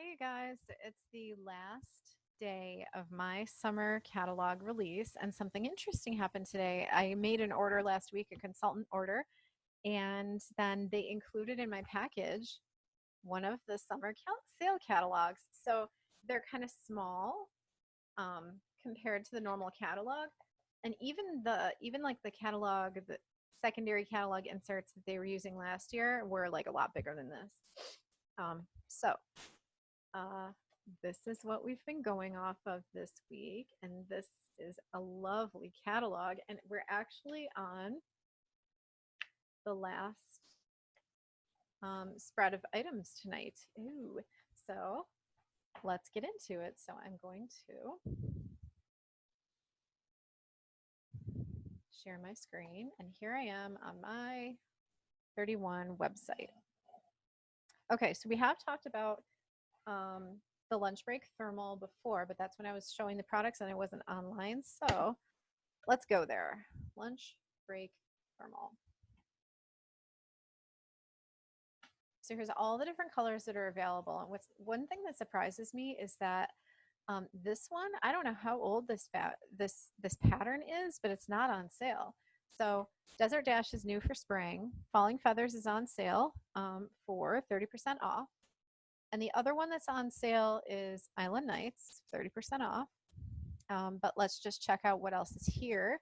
Hey guys, it's the last day of my summer catalog release, and something interesting happened today. I made an order last week, a consultant order, and then they included in my package one of the sale catalogs. So they're kind of small compared to the normal catalog, and even like the catalog, the secondary catalog inserts that they were using last year were like a lot bigger than this. So uh, this is what we've been going off of this week, and this is a lovely catalog, and we're actually on the last spread of items tonight. Ooh, so let's get into it. So I'm going to share my screen, and here I am on my 31 website. Okay, so we have talked about the lunch break thermal before, but that's when I was showing the products and I wasn't online. So let's go there. Lunch break thermal. So here's all the different colors that are available. And one thing that surprises me is that this one, I don't know how old this pattern is, but it's not on sale. So Desert Dash is new for spring. Falling Feathers is on sale for 30% off. And the other one that's on sale is Island Nights, 30% off. But let's just check out what else is here.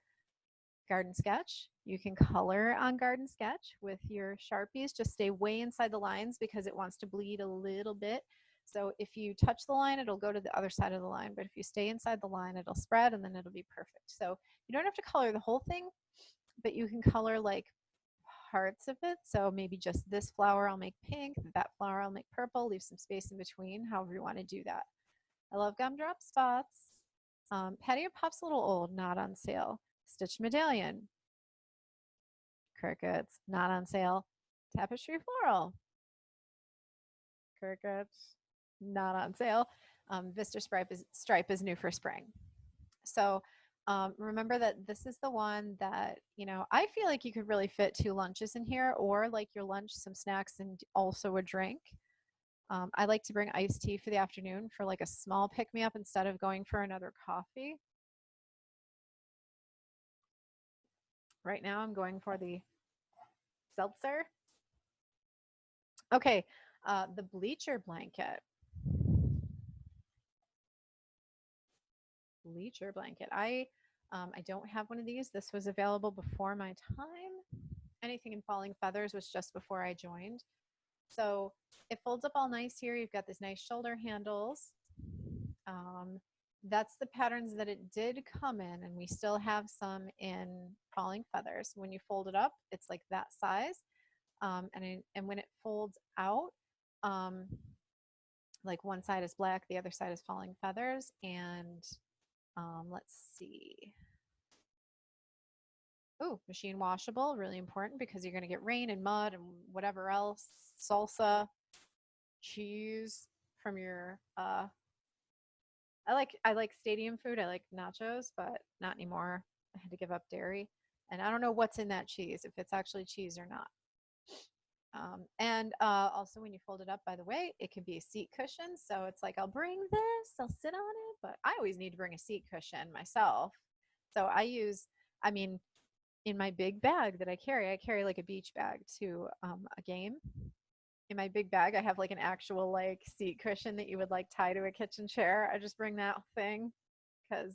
Garden Sketch. You can color on Garden Sketch with your Sharpies. Just stay way inside the lines because it wants to bleed a little bit. So if you touch the line, it'll go to the other side of the line. But if you stay inside the line, it'll spread and then it'll be perfect. So you don't have to color the whole thing, but you can color like parts of it. So maybe just this flower I'll make pink, that flower I'll make purple, leave some space in between, however you want to do that. I love Gumdrop Spots. Patio Pop's a little old, not on sale. Stitch Medallion. Crickets, not on sale. Tapestry Floral. Crickets, not on sale. Vista Stripe is new for spring. So remember that this is the one that, I feel like you could really fit 2 lunches in here, or like your lunch, some snacks, and also a drink. I like to bring iced tea for the afternoon for like a small pick-me-up instead of going for another coffee. Right now I'm going for the seltzer. Okay, the bleacher blanket. Bleacher blanket. I don't have one of these. This was available before my time. Anything in Falling Feathers was just before I joined. So it folds up all nice here. You've got these nice shoulder handles. That's the patterns that it did come in, and we still have some in Falling Feathers. When you fold it up, it's like that size. And when it folds out, like one side is black, the other side is Falling Feathers, and let's see. Oh, machine washable, really important because you're going to get rain and mud and whatever else, salsa, cheese from your I like stadium food. I like nachos, but not anymore. I had to give up dairy. And I don't know what's in that cheese, if it's actually cheese or not. And also when you fold it up, by the way, it can be a seat cushion. So it's like, I'll bring this, I'll sit on it, but I always need to bring a seat cushion myself. So in my big bag that I carry like a beach bag to a game. In my big bag, I have like an actual like seat cushion that you would like tie to a kitchen chair. I just bring that thing because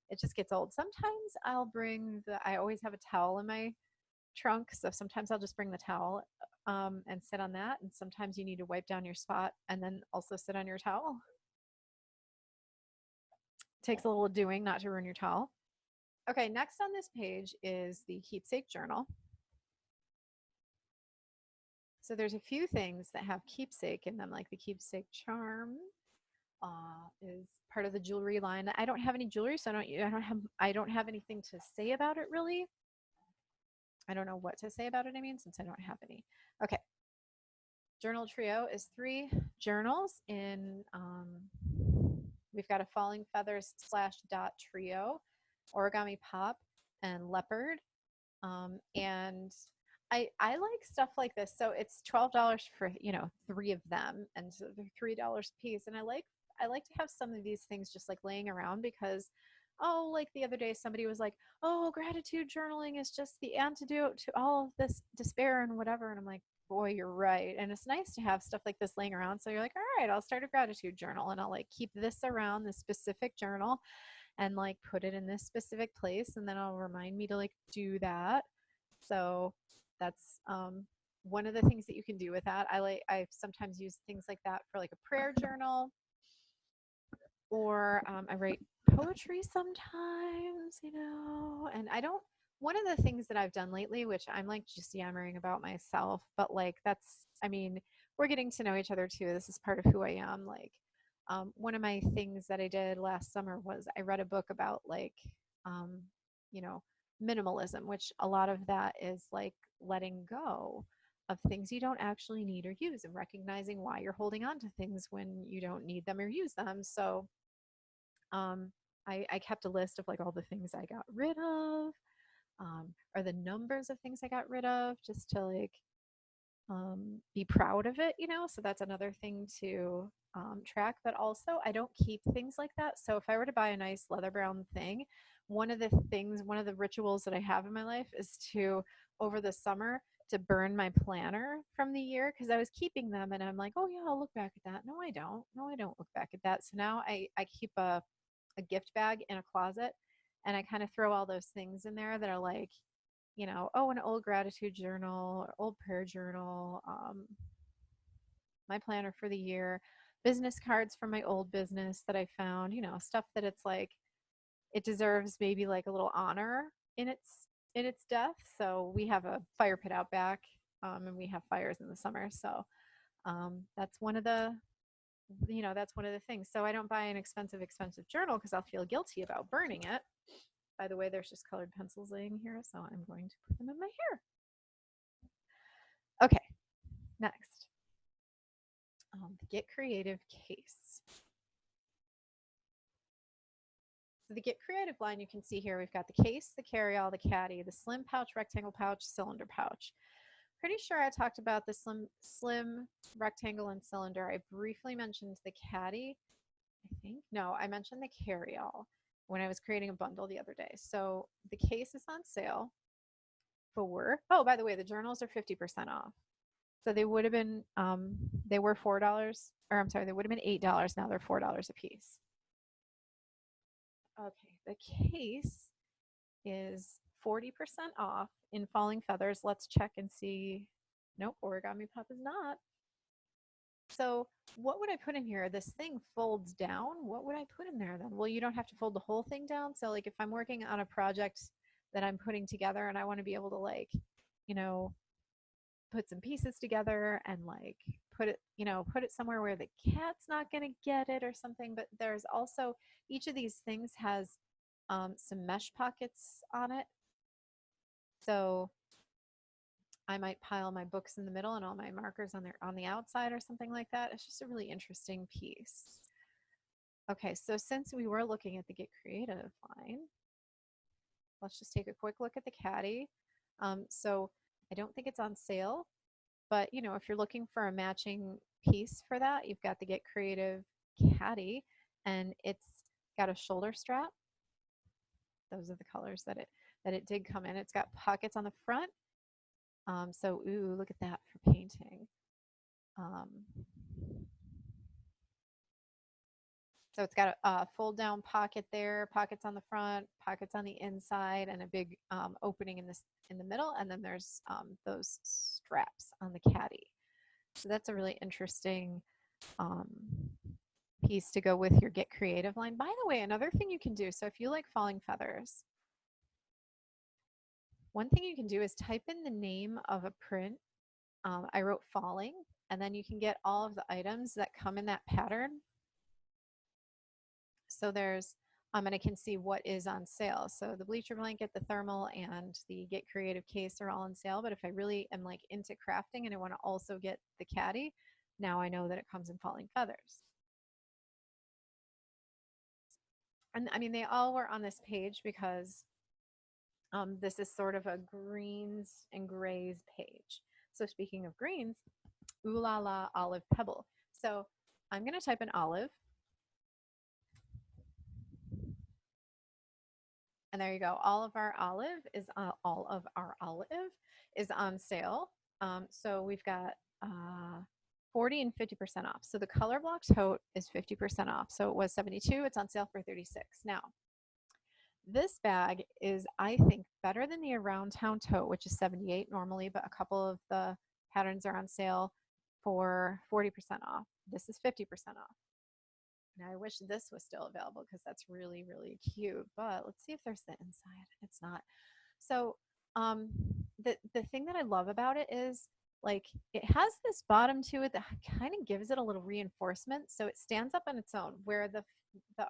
it just gets old. Sometimes I always have a towel in my trunk. So sometimes I'll just bring the towel and sit on that. And sometimes you need to wipe down your spot and then also sit on your towel. It takes a little doing not to ruin your towel. Okay, next on this page is the keepsake journal. So there's a few things that have keepsake in them, like the keepsake charm is part of the jewelry line. I don't have any jewelry, so I don't have anything to say about it really. I don't know what to say about it, since I don't have any. Okay. Journal trio is 3 journals in, we've got a Falling Feathers / dot trio, origami pop, and leopard. And I like stuff like this. So it's $12 for, you know, three of them, and so they're $3 a piece. And I like to have some of these things just like laying around because oh, like the other day somebody was like, "Oh, gratitude journaling is just the antidote to all of this despair and whatever." And I'm like, "Boy, you're right." And it's nice to have stuff like this laying around. So you're like, "All right, I'll start a gratitude journal and I'll like keep this around this specific journal and like put it in this specific place and then I'll remind me to like do that." So that's one of the things that you can do with that. I sometimes use things like that for like a prayer journal, or I write poetry sometimes, you know. And I don't. One of the things that I've done lately, which I'm like just yammering about myself, but like that's, I mean, we're getting to know each other too. This is part of who I am. Like, one of my things that I did last summer was I read a book about like, um, you know, minimalism, which a lot of that is like letting go of things you don't actually need or use and recognizing why you're holding on to things when you don't need them or use them. So um, I kept a list of like all the things I got rid of, or the numbers of things I got rid of, just to like be proud of it, you know. So that's another thing to track. But also, I don't keep things like that. So if I were to buy a nice leather brown thing, one of the rituals that I have in my life is to, over the summer, to burn my planner from the year because I was keeping them and I'm like, oh yeah, I'll look back at that. No, I don't. No, I don't look back at that. So now I keep a gift bag in a closet and I kind of throw all those things in there that are like, you know, oh, an old gratitude journal or old prayer journal, my planner for the year, business cards from my old business that I found, you know, stuff that it's like it deserves maybe like a little honor in its death. So we have a fire pit out back, and we have fires in the summer. So that's one of the, you know, that's one of the things. So I don't buy an expensive journal because I'll feel guilty about burning it. By the way, there's just colored pencils laying here, so I'm going to put them in my hair. Okay, next, the Get Creative case. So the Get Creative line, you can see here, we've got the case, the carry-all, the caddy, the slim pouch, rectangle pouch, cylinder pouch. Pretty sure I talked about the slim, rectangle, and cylinder. I briefly mentioned the caddy, I think. No, I mentioned the carry-all when I was creating a bundle the other day. So the case is on sale for, oh, by the way, the journals are 50% off. So they would have been, they were $4, or I'm sorry, they would have been $8. Now they're $4 a piece. Okay, the case is 40% off in Falling Feathers. Let's check and see. Nope, Origami Pop is not. So what would I put in here? This thing folds down. What would I put in there then? Well, you don't have to fold the whole thing down. So like if I'm working on a project that I'm putting together and I want to be able to like, you know, put some pieces together and like put it, you know, put it somewhere where the cat's not going to get it or something. But there's also, each of these things has some mesh pockets on it. So I might pile my books in the middle and all my markers on the outside or something like that. It's just a really interesting piece. Okay, so since we were looking at the Get Creative line, let's just take a quick look at the caddy. So I don't think it's on sale, but you know, if you're looking for a matching piece for that, you've got the Get Creative caddy, and it's got a shoulder strap. Those are the colors that it did come in. It's got pockets on the front. So ooh, look at that for painting. Um, so it's got a fold down pocket there, pockets on the front, pockets on the inside, and a big opening in the middle. And then there's those straps on the caddy. So that's a really interesting um, piece to go with your Get Creative line. By the way, another thing you can do, so if you like Falling Feathers, one thing you can do is type in the name of a print. I wrote Falling, and then you can get all of the items that come in that pattern. So there's, and I can see what is on sale. So the bleacher blanket, the thermal, and the Get Creative case are all on sale. But if I really am like into crafting and I want to also get the caddy, now I know that it comes in Falling Feathers. And I mean, they all were on this page because This is sort of a greens and grays page. So speaking of greens, ooh la la olive pebble. So I'm going to type in olive, and there you go. All of our olive is on sale. So we've got 40 and 50% off. So the color block tote is 50% off. So it was 72. It's on sale for 36. Now, this bag is, I think, better than the Around Town tote, which is 78 normally, but a couple of the patterns are on sale for 40% off. This is 50% off. Now, I wish this was still available because that's really, really cute. But let's see if there's the inside. It's not. So, um, the thing that I love about it is like it has this bottom to it that kind of gives it a little reinforcement, so it stands up on its own, where the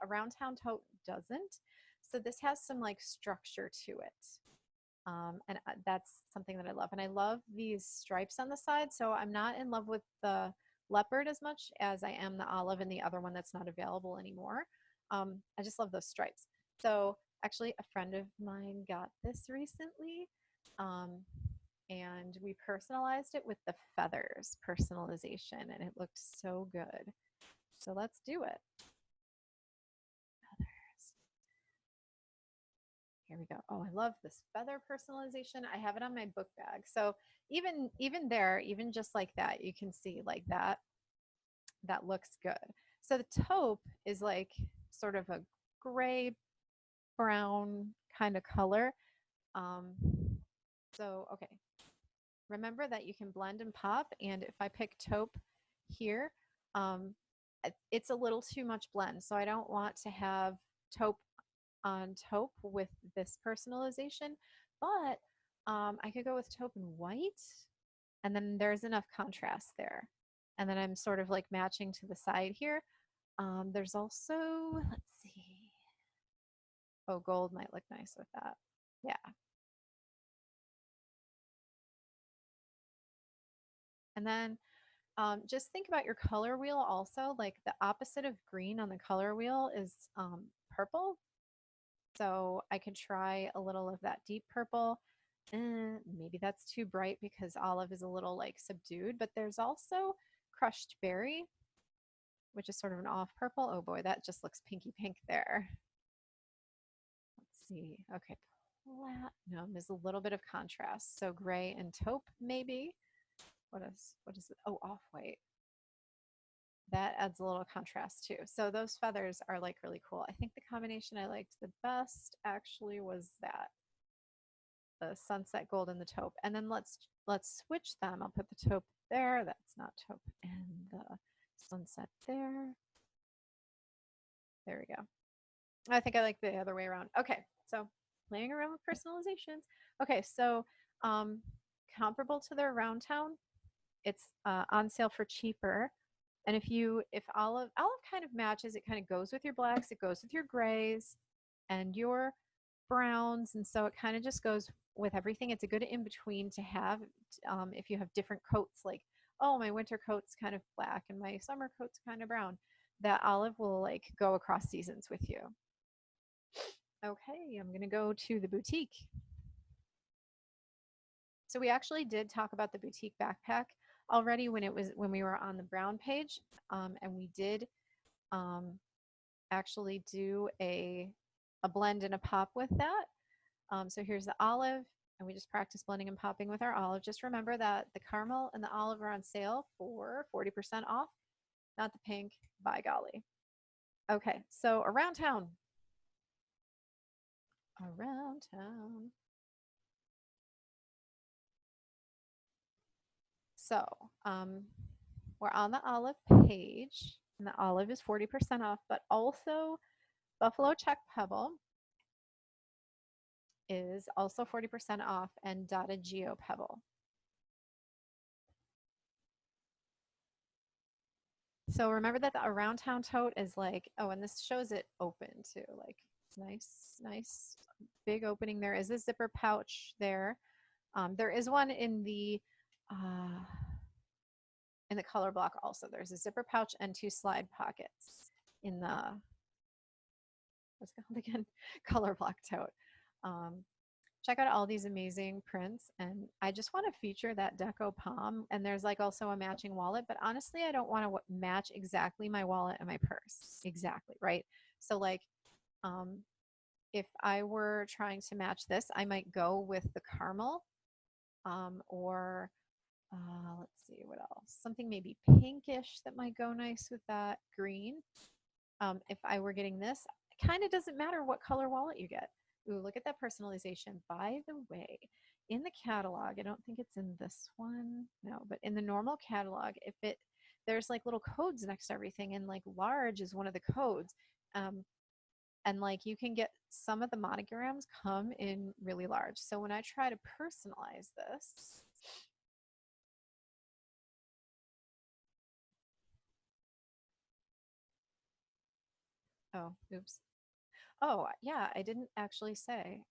Around Town tote doesn't. So this has some like structure to it. And that's something that I love. And I love these stripes on the side. So I'm not in love with the leopard as much as I am the olive and the other one that's not available anymore. I just love those stripes. So actually, a friend of mine got this recently. Um, and we personalized it with the feathers personalization, and it looked so good. So let's do it. Here we go. Oh, I love this feather personalization. I have it on my book bag. So even there, even just like that, you can see like that looks good. So the taupe is like sort of a gray brown kind of color. Um, so okay, remember that you can blend and pop. And if I pick taupe here, um, it's a little too much blend. So I don't want to have taupe on taupe with this personalization, but I could go with taupe and white, and then there's enough contrast there. And then I'm sort of like matching to the side here. There's also, let's see, oh, gold might look nice with that. Yeah. And then just think about your color wheel also. Like the opposite of green on the color wheel is purple. So I could try a little of that deep purple. Maybe that's too bright because olive is a little like subdued, but there's also crushed berry, which is sort of an off purple. Oh boy, that just looks pinky pink there. Let's see. Okay, platinum is a little bit of contrast. So gray and taupe, maybe. What is it? Oh, off white. That adds a little contrast too. So those feathers are like really cool. I think the combination I liked the best actually was that the sunset gold and the taupe. And then let's switch them. I'll put the taupe there. That's not taupe. And the sunset there. There we go. I think I like the other way around. Okay, so playing around with personalizations. Okay, so um, comparable to the Around Town, it's on sale for cheaper. And if olive kind of matches, it kind of goes with your blacks, it goes with your grays and your browns, and so it kind of just goes with everything. It's a good in between to have if you have different coats. Like, oh, my winter coat's kind of black and my summer coat's kind of brown. That olive will like go across seasons with you. Okay, I'm gonna go to the boutique. So we actually did talk about the boutique backpack already when we were on the brown page, and we did um, actually do a blend and a pop with that. So here's the olive, and we just practice blending and popping with our olive. Just remember that the caramel and the olive are on sale for 40% off, not the pink, by golly. Okay, so around town. Around town. So we're on the olive page, and the olive is 40% off, but also Buffalo Check Pebble is also 40% off, and Dotted Geo Pebble. So remember that the Around Town tote is like, oh, and this shows it open too, like nice big opening. There is a zipper pouch there. There is one in the color block also. There's a zipper pouch and 2 slide pockets in the, what's it called again? Color block tote. check out all these amazing prints, and I just want to feature that deco palm, and there's like also a matching wallet, but honestly I don't want to match exactly my wallet and my purse exactly, right? So like um if I were trying to match this, I might go with the caramel, or let's see what else, something maybe pinkish that might go nice with that green. If I were getting this, it kind of doesn't matter what color wallet you get. Ooh, look at that personalization. By the way, in the catalog, I don't think it's in this one, no, but in the normal catalog, if it, there's like little codes next to everything, and like large is one of the codes. Um, and like you can get some of the monograms come in really large. So when I try to personalize this, oh, oops. Oh, yeah, I didn't actually say.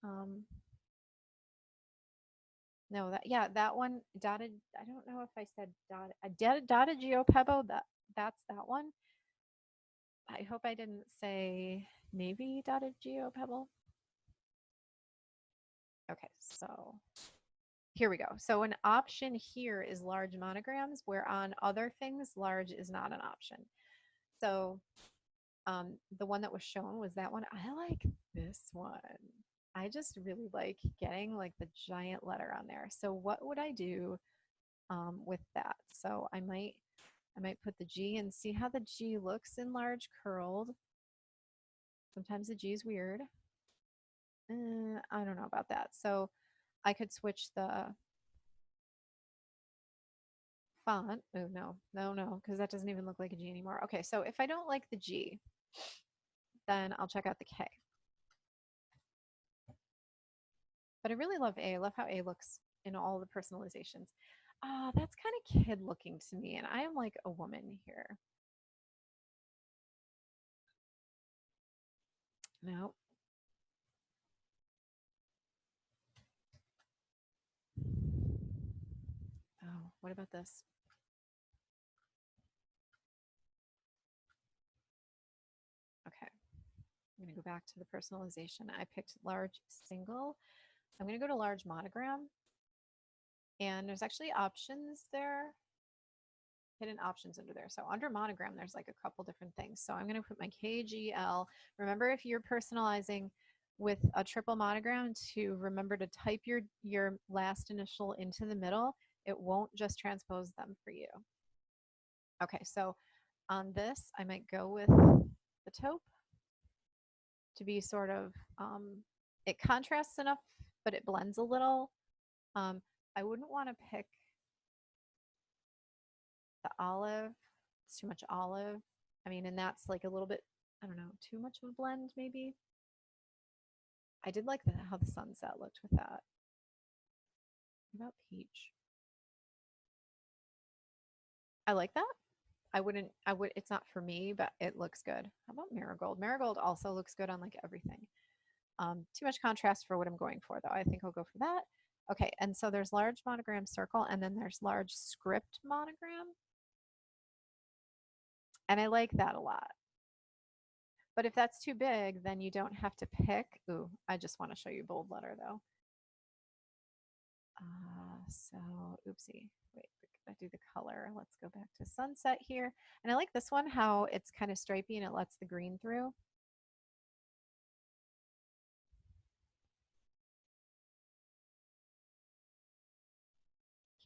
No, that, yeah, that one dotted. I don't know if I said dotted. I dotted geopebo. That's that one. I hope I didn't say navy dotted geopebble. Okay, so here we go. So an option here is large monograms, where on other things, large is not an option. So the one that was shown was that one. I like this one. I just really like getting like the giant letter on there. So what would I do with that? So I might put the G and see how the G looks in large curled. Sometimes the G is weird. I don't know about that. So I could switch the font. Oh, no, no, no, because that doesn't even look like a G anymore. Okay, so if I don't like the G, then I'll check out the K. But I really love A. I love how A looks in all the personalizations. Ah, that's kind of kid looking to me, and I am like a woman here. No. Oh, what about this? Okay, I'm going to go back to the personalization. I picked large single. I'm going to go to large monogram. And there's actually options there, hidden options under there. So under monogram, there's like a couple different things. So I'm going to put my KGL. Remember, if you're personalizing with a triple monogram, to remember to type your last initial into the middle. It won't just transpose them for you. Okay, so on this, I might go with the taupe to be sort of, it contrasts enough, but it blends a little. I wouldn't want to pick the olive. It's too much olive. I mean, and that's like a little bit, I don't know, too much of a blend maybe. I did like how the sunset looked with that. What about peach? I like that. I would, it's not for me, but it looks good. How about marigold? Marigold also looks good on like everything. Too much contrast for what I'm going for though. I think I'll go for that. Okay, and so there's large monogram circle, and then there's large script monogram. And I like that a lot. But if that's too big, then you don't have to pick. Ooh, I just want to show you bold letter though. So, oopsie. Wait, I do the color. Let's go back to sunset here. And I like this one, how it's kind of stripy and it lets the green through.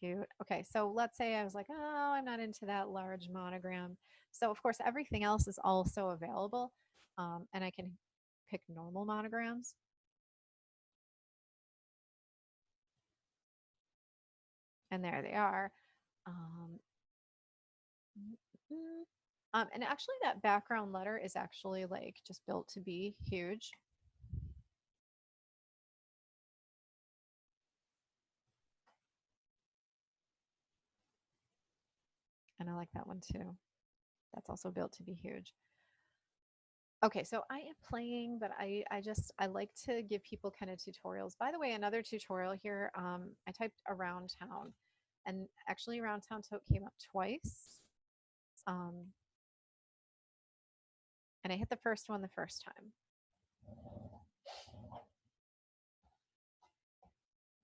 Cute. Okay, so let's say I was like, oh, I'm not into that large monogram. So, of course, everything else is also available. And I can pick normal monograms. And there they are. Um, and actually, that background letter is actually like just built to be huge. And I like that one too. That's also built to be huge. Okay, so I am playing, but I like to give people kind of tutorials. By the way, another tutorial here. I typed around town, and actually around town came up twice. Um, and I hit the first one the first time.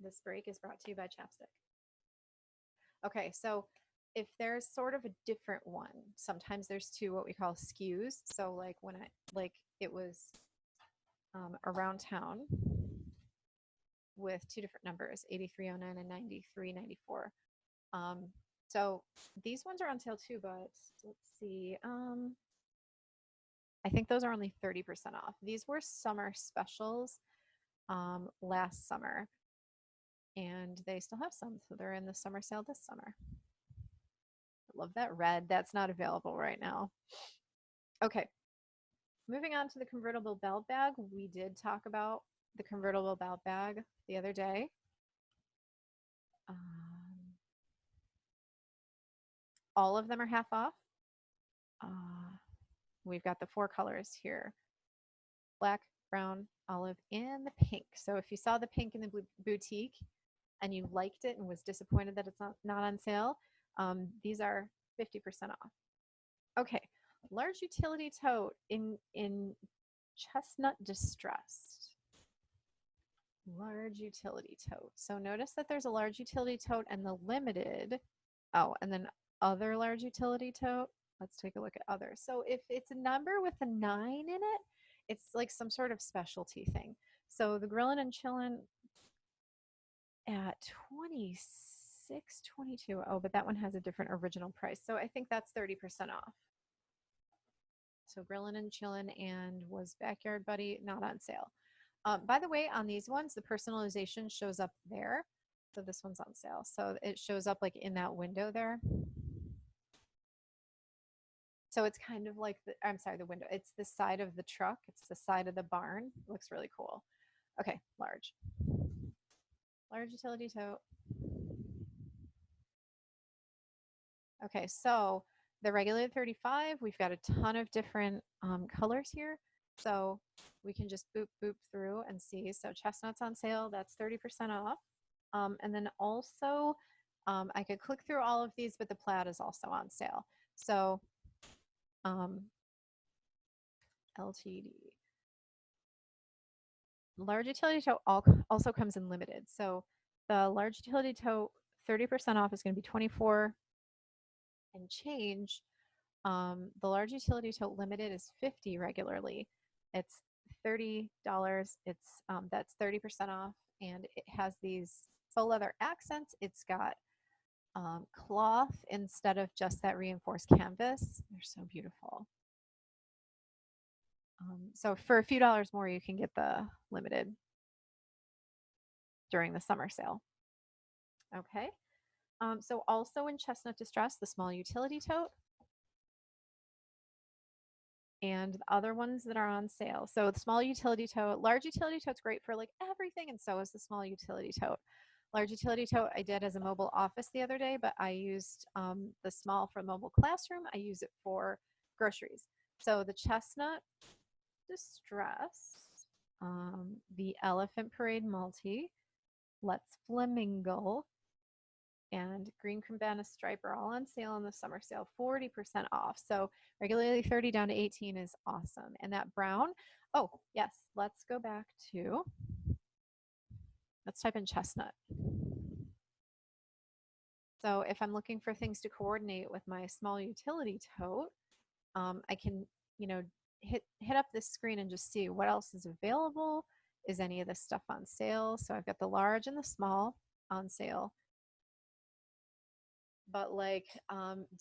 This break is brought to you by Chapstick. Okay, so if there's sort of a different one, sometimes there's two what we call SKUs. So like when it was around town with two different numbers, 8309 and 9394. Um, so these ones are on sale too, but let's see. I think those are only 30% off. These were summer specials last summer, and they still have some. So they're in the summer sale this summer. I love that red. That's not available right now. Okay, moving on to the convertible belt bag. We did talk about the convertible belt bag the other day. All of them are half off. We've got the four colors here: black, brown, olive, and the pink. So if you saw the pink in the boutique and you liked it and was disappointed that it's not on sale, these are 50% off. Okay, large utility tote in chestnut distressed. Large utility tote. So notice that there's a large utility tote and the limited. Oh, and then other large utility tote. Let's take a look at other. So if it's a number with a 9 in it, it's like some sort of specialty thing. So the Grillin' and Chillin' at 26.22. Oh, but that one has a different original price. So I think that's 30% off. So Grillin' and Chillin' and was Backyard Buddy not on sale. By the way, on these ones, the personalization shows up there. So this one's on sale. So it shows up like in that window there. So it's kind of like I'm sorry, the window. It's the side of the truck. It's the side of the barn. It looks really cool. Okay, large. Large utility tote. Okay, so the regulated 35, we've got a ton of different colors here. So we can just boop, boop through and see. So chestnut's on sale. That's 30% off. And then also, I could click through all of these, but the plaid is also on sale. So LTD. Large utility tote also comes in limited. So the large utility tote 30% off is going to be 24 and change. The large utility tote limited is 50 regularly. It's $30. It's that's 30% off, and it has these faux leather accents. It's got cloth instead of just that reinforced canvas. They're so beautiful. So for a few dollars more, you can get the limited during the summer sale. Okay. So also in chestnut distress, the small utility tote and the other ones that are on sale. So the small utility tote, large utility tote's great for like everything, and so is the small utility tote. Large utility tote I did as a mobile office the other day, but I used the small for mobile classroom. I use it for groceries. So the chestnut distress, the elephant parade multi, let's flamingo, and green cabana stripe are all on sale in the summer sale, 40% off. So regularly 30 down to 18 is awesome. And that brown, oh yes, let's go back to, let's type in chestnut. So if I'm looking for things to coordinate with my small utility tote, I can, hit up this screen and just see what else is available. Is any of this stuff on sale? So I've got the large and the small on sale. But like,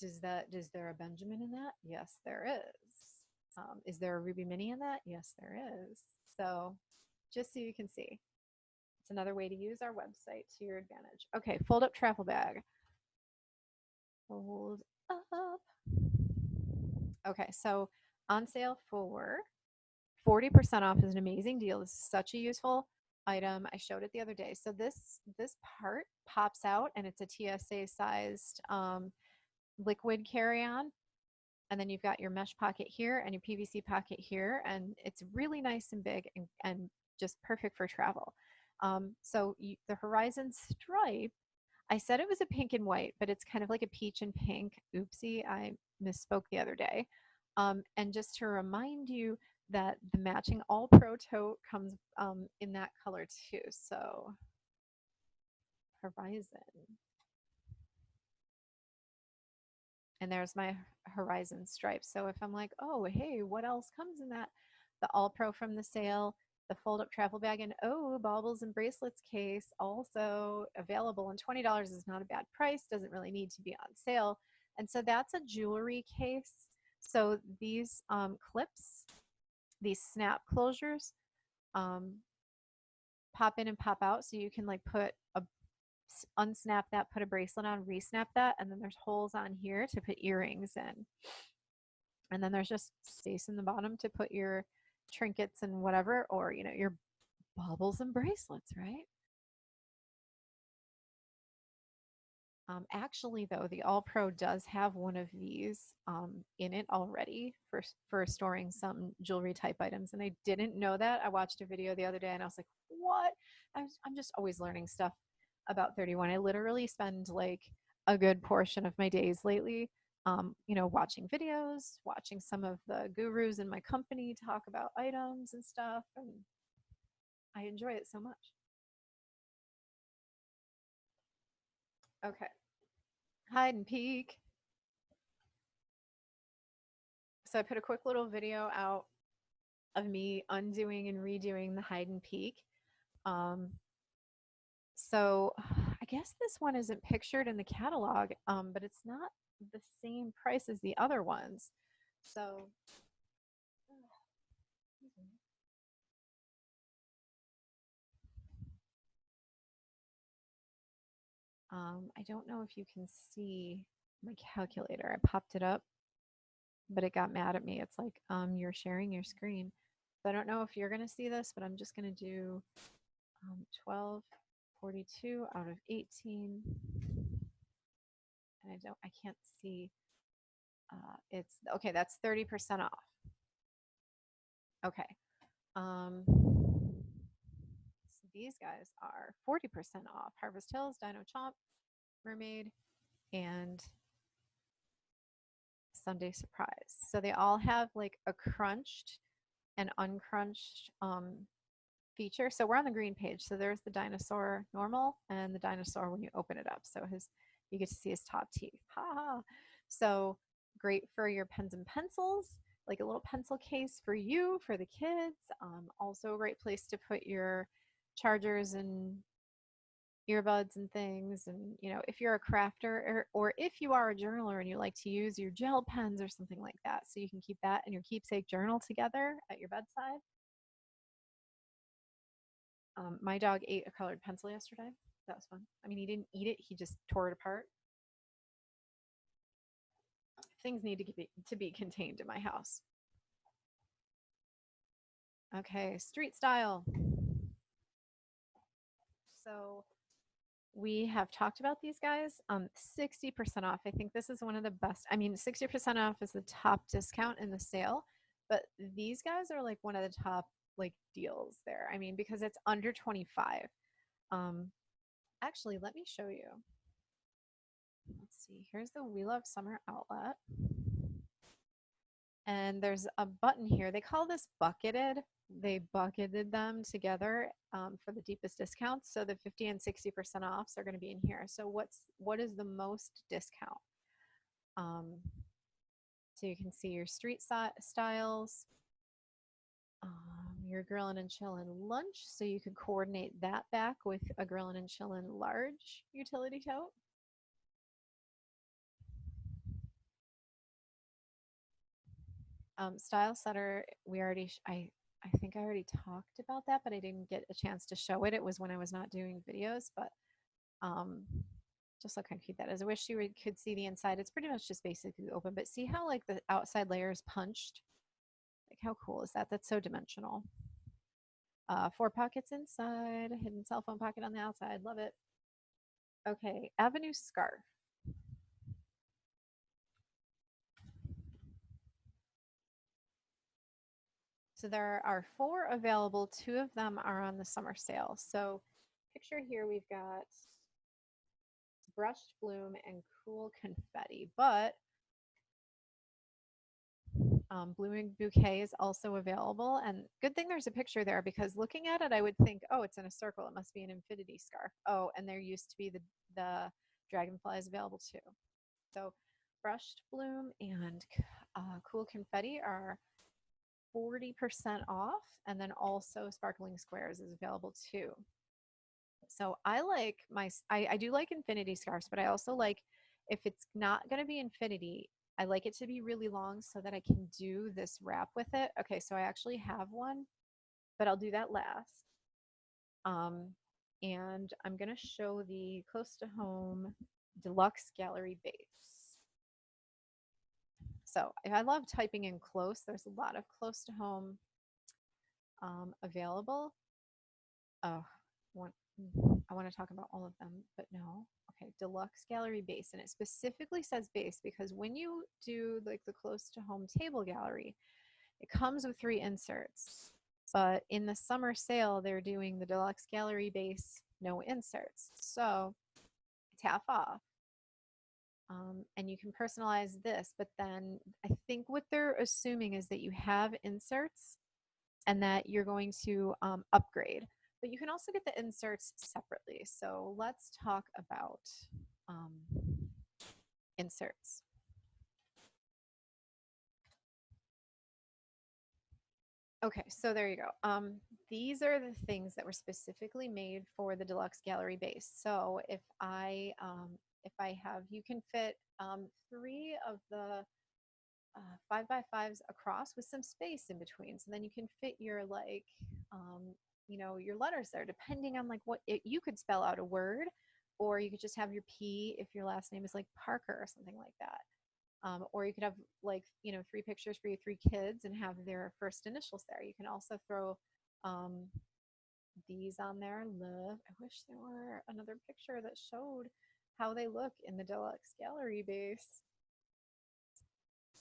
is there a Benjamin in that? Yes, there is. Is there a Ruby Mini in that? Yes, there is. So just so you can see, it's another way to use our website to your advantage. Okay, fold up travel bag. Fold up. Okay, so on sale for 40% off is an amazing deal. This is such a useful item. I showed it the other day. So this part pops out, and it's a TSA sized liquid carry-on. And then you've got your mesh pocket here and your PVC pocket here, and it's really nice and big and just perfect for travel. The Horizon stripe, I said it was a pink and white, but it's kind of like a peach and pink. Oopsie, I misspoke the other day. And just to remind you that the matching All Pro tote comes in that color too. So Horizon. And there's my Horizon stripe. So if I'm like, oh, hey, what else comes in that? The All Pro from the sale, the fold up travel bag, and oh, baubles and bracelets case also available. And $20 is not a bad price, doesn't really need to be on sale. And so that's a jewelry case. So these clips, these snap closures, um, pop in and pop out. So you can like put a unsnap that, put a bracelet on, resnap that, and then there's holes on here to put earrings in. And then there's just space in the bottom to put your trinkets and whatever, or your baubles and bracelets, right? Actually, though, the All Pro does have one of these in it already for storing some jewelry type items, and I didn't know that. I watched a video the other day, and I was like, "What?" I'm just always learning stuff about 31. I literally spend like a good portion of my days lately, watching videos, watching some of the gurus in my company talk about items and stuff, and I enjoy it so much. Okay, hide and peek. So I put a quick little video out of me undoing and redoing the hide and peek. Um, so I guess this one isn't pictured in the catalog, but it's not the same price as the other ones. So I don't know if you can see my calculator. I popped it up, but it got mad at me. It's like, you're sharing your screen. So I don't know if you're going to see this, but I'm just going to do 1242 out of 18. And I can't see. It's okay. That's 30% off. Okay. So these guys are 40% off. Harvest Hills, Dino Chomp, Mermaid, and Sunday Surprise. So they all have like a crunched and uncrunched feature. So we're on the green page. So there's the dinosaur normal and the dinosaur when you open it up. So you get to see his top teeth. Ha ha. So great for your pens and pencils, like a little pencil case for you, for the kids. Also a great place to put your chargers and earbuds and things. And if you're a crafter, or if you are a journaler and you like to use your gel pens or something like that, so you can keep that and your keepsake journal together at your bedside. My dog ate a colored pencil yesterday. That was fun. I mean, he didn't eat it, he just tore it apart. Things need to be contained in my house. Okay, street style. So we have talked about these guys. 60% off. I think this is one of the best. I mean, 60% off is the top discount in the sale, but these guys are like one of the top like deals there. I mean, because it's under 25. Um, Actually, let me show you. Let's see. Here's the We Love Summer outlet. And there's a button here. They call this bucketed. They bucketed them together for the deepest discounts. So the 50 and 60% offs are going to be in here. So what is the most discount? So you can see your street styles, your grillin' and chillin' lunch. So you could coordinate that back with a grillin' and chillin' large utility tote. Style setter, I think I already talked about that, but I didn't get a chance to show it. It was when I was not doing videos, but um, just look how cute that is. I wish you could see the inside. It's pretty much just basically open, but see how like the outside layer is punched? Like how cool is that? That's so dimensional. 4 pockets inside, hidden cell phone pocket on the outside. Love it. Okay, Avenue scarf. So there are 4 available. 2 of them are on the summer sale. So picture here, we've got brushed bloom and cool confetti, but Blooming Bouquet is also available. And good thing there's a picture there because looking at it, I would think, oh, it's in a circle. It must be an infinity scarf. Oh, and there used to be the dragonflies available too. So brushed bloom and cool confetti are 40% off. And then also sparkling squares is available too. So I like I do like infinity scarves, but I also like if it's not going to be infinity, I like it to be really long so that I can do this wrap with it. Okay, so I actually have one, but I'll do that last. Um, and I'm going to show the close to home deluxe gallery base. So I love typing in close. There's a lot of close to home available. Oh, one, I want to talk about all of them, but no. Okay, deluxe gallery base, and it specifically says base because when you do like the close to home table gallery, it comes with 3 inserts. But in the summer sale, they're doing the deluxe gallery base, no inserts. So it's half off. And you can personalize this, but then I think what they're assuming is that you have inserts and that you're going to upgrade. But you can also get the inserts separately. So let's talk about um, inserts. Okay, so there you go. These are the things that were specifically made for the deluxe gallery base. So if I have, you can fit 3 of the 5x5s across with some space in between. So then you can fit your um, your letters there, depending on like you could spell out a word, or you could just have your P if your last name is like Parker or something like that. Or you could have like 3 pictures for your 3 kids and have their first initials there. You can also throw um, these on there. Love. I wish there were another picture that showed how they look in the deluxe gallery base.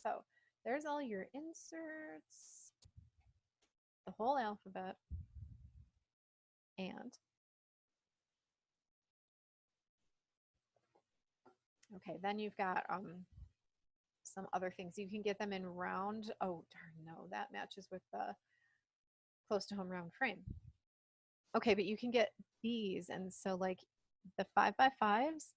So there's all your inserts, the whole alphabet, and okay, then you've got some other things. You can get them in round. Oh darn, no, that matches with the close to home round frame. Okay, but you can get these, and so like the 5x5s,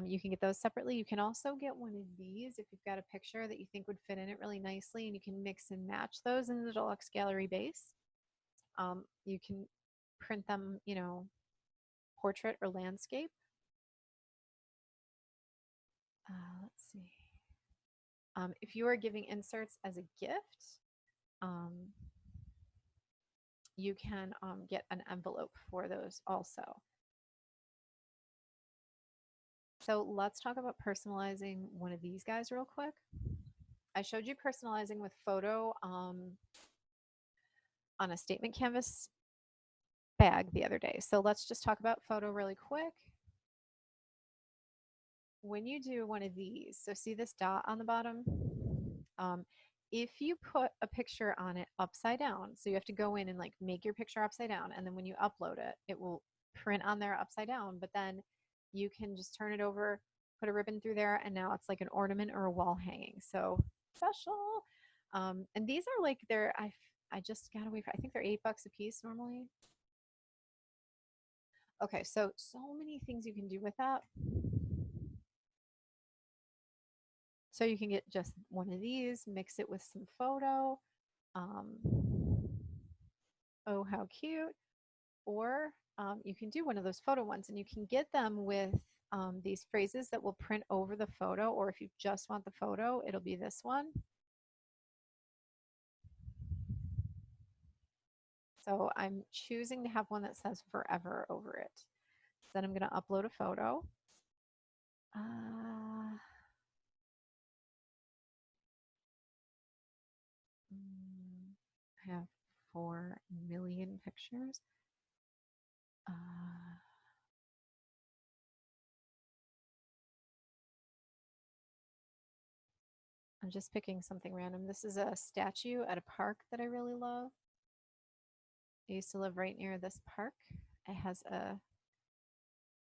you can get those separately. You can also get one of these if you've got a picture that you think would fit in it really nicely, and you can mix and match those in the deluxe gallery base. You can print them, portrait or landscape. Let's see. If you are giving inserts as a gift, um, you can get an envelope for those also. So let's talk about personalizing one of these guys real quick. I showed you personalizing with photo on a statement canvas bag the other day. So let's just talk about photo really quick. When you do one of these, so see this dot on the bottom? If you put a picture on it upside down, so you have to go in and like make your picture upside down, and then when you upload it, it will print on there upside down, but then you can just turn it over, put a ribbon through there, and now it's like an ornament or a wall hanging. So special. And these are like I just got away from, I think they're $8 a piece normally. Okay, so many things you can do with that. So you can get just one of these, mix it with some photo. Um, oh, how cute. Or you can do one of those photo ones, and you can get them with these phrases that will print over the photo, or if you just want the photo, it'll be this one. So I'm choosing to have one that says forever over it. Then I'm going to upload a photo. I have 4 million pictures. I'm just picking something random. This is a statue at a park that I really love. I used to live right near this park. It has a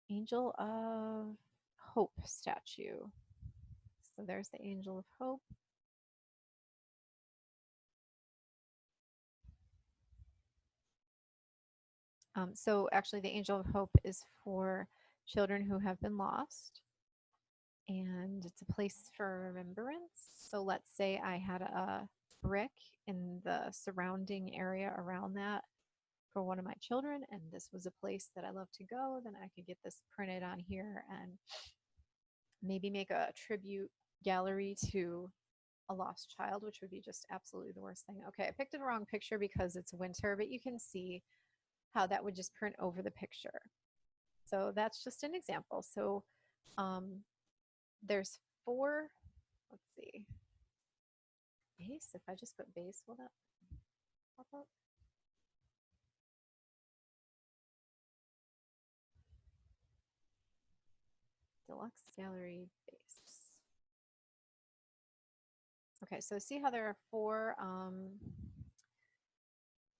Angel of Hope statue. So there's the Angel of Hope. So actually, the Angel of Hope is for children who have been lost, and it's a place for remembrance. So let's say I had a brick in the surrounding area around that for one of my children, and this was a place that I love to go, then I could get this printed on here and maybe make a tribute gallery to a lost child, which would be just absolutely the worst thing. Okay, I picked the wrong picture because it's winter, but you can see how that would just print over the picture. So that's just an example. So um, there's four, let's see, base. If I just put base, will that pop up? Deluxe gallery base. Okay, so see how there are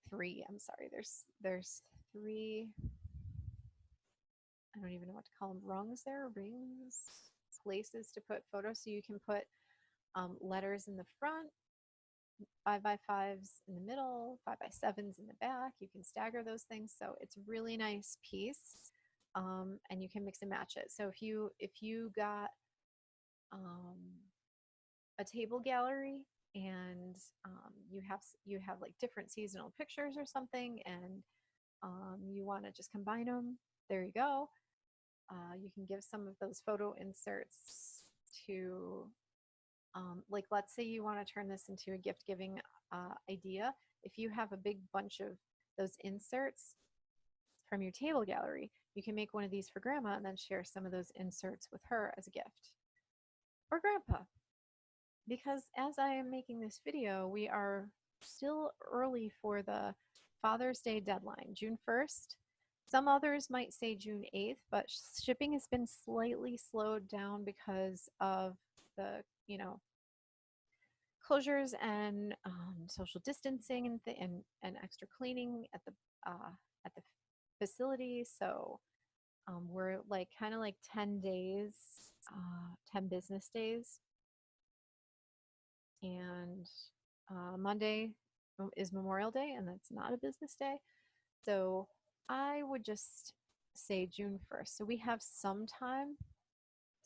three, I'm sorry, there's three, I don't even know what to call them, rungs there, rings, places to put photos. So you can put letters in the front, 5x5s in the middle, 5x7s in the back. You can stagger those things. So it's a really nice piece. And you can mix and match it. So if you got um, a table gallery and you have like different seasonal pictures or something, and you want to just combine them, there you go. You can give some of those photo inserts to, like, let's say you want to turn this into a gift giving idea. If you have a big bunch of those inserts from your table gallery, you can make one of these for grandma and then share some of those inserts with her as a gift. Or grandpa. Because as I am making this video, we are still early for the Father's Day deadline, June 1st. Some others might say June 8th, but shipping has been slightly slowed down because of the, closures and social distancing and extra cleaning at the facility. So we're like kind of like 10 days, 10 business days, and Monday is Memorial Day, and that's not a business day. So I would just say June 1st. So we have some time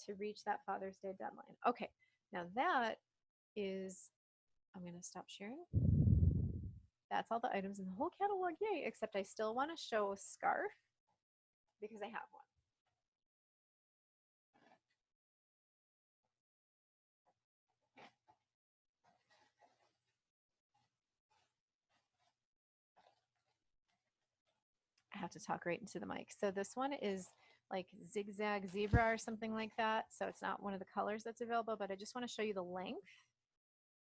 to reach that Father's Day deadline. Okay, now that is, I'm going to stop sharing. That's all the items in the whole catalog, yay, except I still want to show a scarf because I have one. I have to talk right into the mic. So this one is like zigzag zebra or something like that. So it's not one of the colors that's available, but I just want to show you the length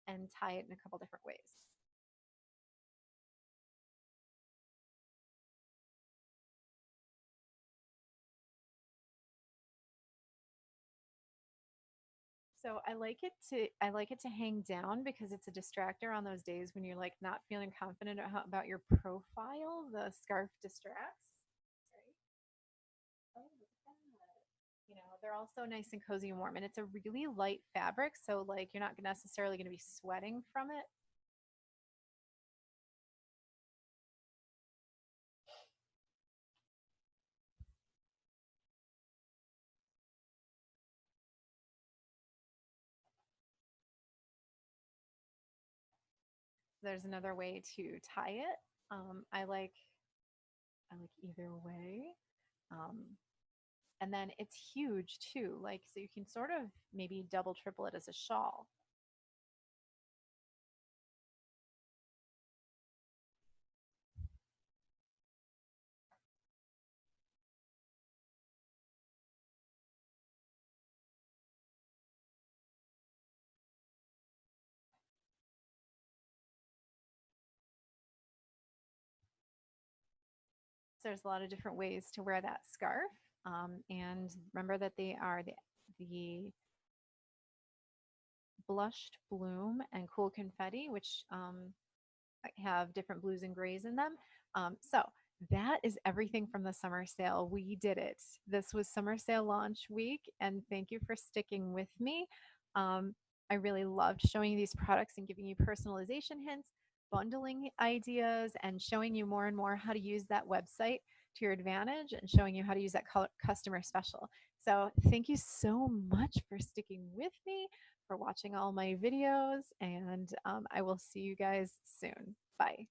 and tie it in a couple different ways. So I like it to hang down because it's a distractor on those days when you're like not feeling confident about your profile. The scarf distracts. Right? Oh, look at that. They're also nice and cozy and warm, and it's a really light fabric, so like you're not necessarily going to be sweating from it. There's another way to tie it. I like either way. Um, and then it's huge too, like so you can sort of maybe double triple it as a shawl. So there's a lot of different ways to wear that scarf. And remember that they are the blushed bloom and cool confetti, which have different blues and grays in them. So that is everything from the summer sale. We did it. This was summer sale launch week, and thank you for sticking with me. I really loved showing you these products and giving you personalization hints. bundling ideas and showing you more and more how to use that website to your advantage and showing you how to use that customer special. So, thank you so much for sticking with me, for watching all my videos, and I will see you guys soon. Bye.